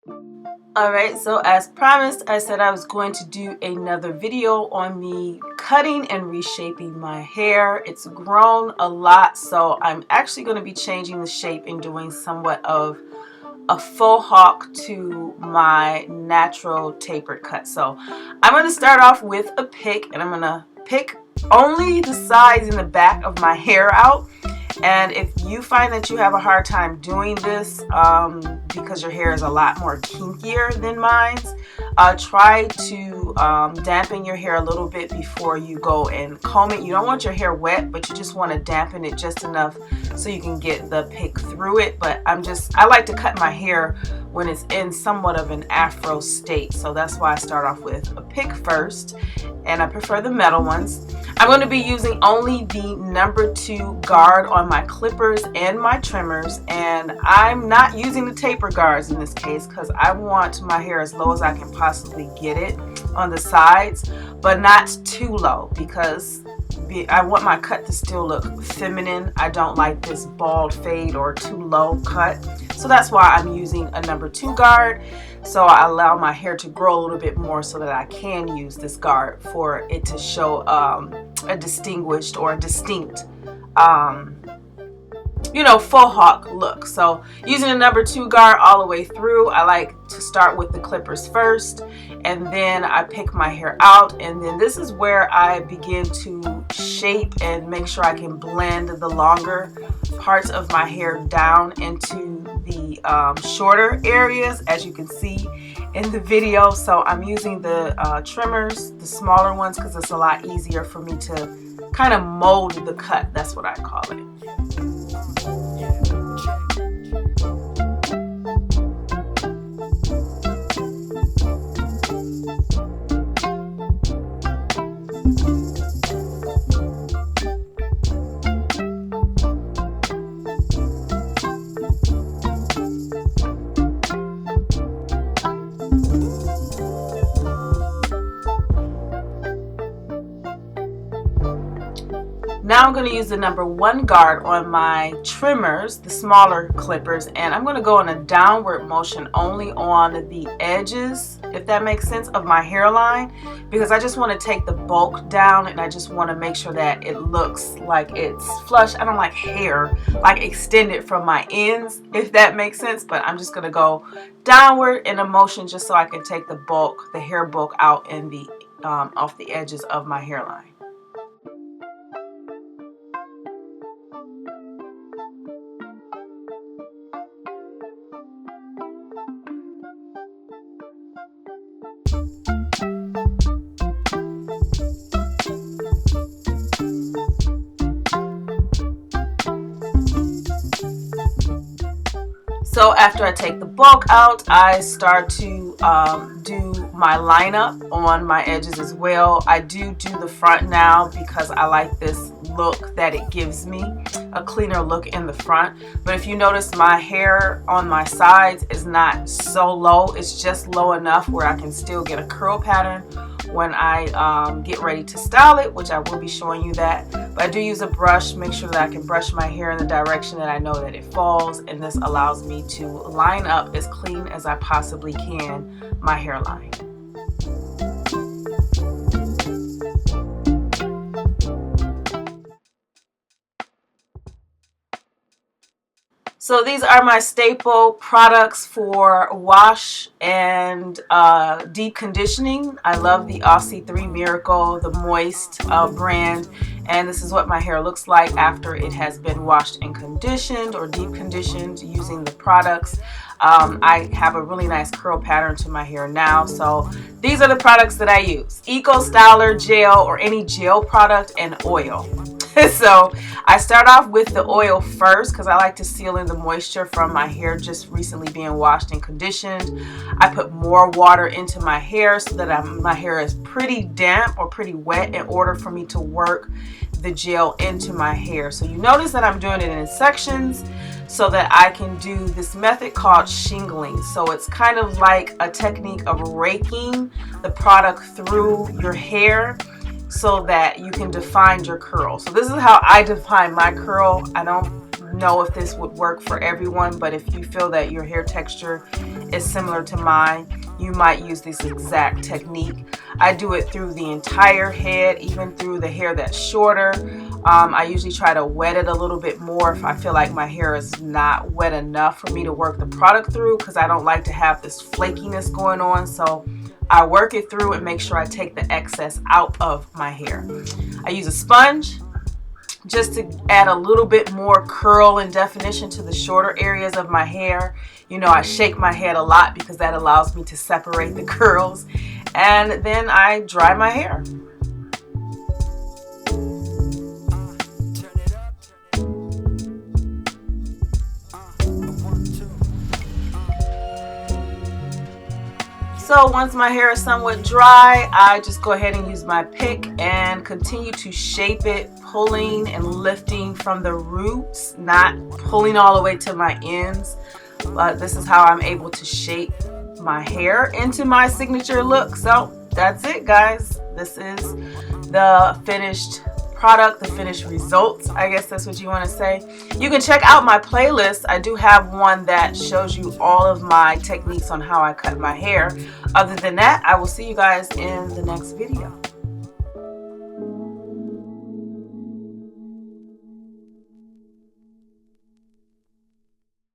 Alright, so as promised, I said I was going to do another video on me cutting and reshaping my hair. It's grown a lot, so I'm actually going to be changing the shape and doing somewhat of a faux hawk to my natural tapered cut. So I'm going to start off with a pick, and I'm going to pick only the sides in the back of my hair out. And if you find that you have a hard time doing this because your hair is a lot more kinkier than mine, try to dampen your hair a little bit before you go and comb it. You don't want your hair wet, but you just want to dampen it just enough so you can get the pick through it. But I like to cut my hair when it's in somewhat of an afro state, so that's why I start off with a pick first, and I prefer the metal ones. I'm going to be using only the number 2 guard on my clippers and my trimmers, and I'm not using the taper guards in this case because I want my hair as low as I can possibly get it on the sides, but not too low because I want my cut to still look feminine. I don't like this bald fade or too low cut, so that's why I'm using a number 2 guard. So I allow my hair to grow a little bit more so that I can use this guard for it to show a distinguished or a distinct faux hawk look. So using a number 2 guard all the way through, I like to start with the clippers first, and then I pick my hair out, and then this is where I begin to shape and make sure I can blend the longer parts of my hair down into the shorter areas, as you can see in the video. So I'm using the trimmers, the smaller ones, because it's a lot easier for me to kind of mold the cut. That's what I call it. Now I'm going to use the number 1 guard on my trimmers, the smaller clippers, and I'm going to go in a downward motion only on the edges, if that makes sense, of my hairline, because I just want to take the bulk down, and I just want to make sure that it looks like it's flush. I don't like hair like extended from my ends, if that makes sense, but I'm just going to go downward in a motion just so I can take the hair bulk out in the off the edges of my hairline. So after I take the bulk out, I start to do my lineup on my edges as well. I do the front now because I like this look that it gives me, a cleaner look in the front. But if you notice, my hair on my sides is not so low. It's just low enough where I can still get a curl pattern when I get ready to style it, which I will be showing you that. But I do use a brush, make sure that I can brush my hair in the direction that I know that it falls, and this allows me to line up as clean as I possibly can my hairline. So these are my staple products for wash and deep conditioning. I love the Aussie 3 Miracle, the Moist brand, and this is what my hair looks like after it has been washed and conditioned or deep conditioned using the products. I have a really nice curl pattern to my hair now, so these are the products that I use: Eco Styler gel or any gel product, and oil. So I start off with the oil first because I like to seal in the moisture from my hair just recently being washed and conditioned. I put more water into my hair so that my hair is pretty damp or pretty wet in order for me to work the gel into my hair. So you notice that I'm doing it in sections so that I can do this method called shingling. So it's kind of like a technique of raking the product through your hair so that you can define your curl. So this is how I define my curl. I don't know if this would work for everyone, but if you feel that your hair texture is similar to mine, you might use this exact technique. I do it through the entire head, even through the hair that's shorter. I usually try to wet it a little bit more if I feel like my hair is not wet enough for me to work the product through, because I don't like to have this flakiness going on. So I work it through and make sure I take the excess out of my hair. I use a sponge just to add a little bit more curl and definition to the shorter areas of my hair. You know, I shake my head a lot because that allows me to separate the curls. And then I dry my hair. So once my hair is somewhat dry, I just go ahead and use my pick and continue to shape it, pulling and lifting from the roots, not pulling all the way to my ends. But this is how I'm able to shape my hair into my signature look. So that's it, guys. This is the finished product, the finished results, I guess that's what you want to say. You can check out my playlist. I do have one that shows you all of my techniques on how I cut my hair. Other than that, I will see you guys in the next video.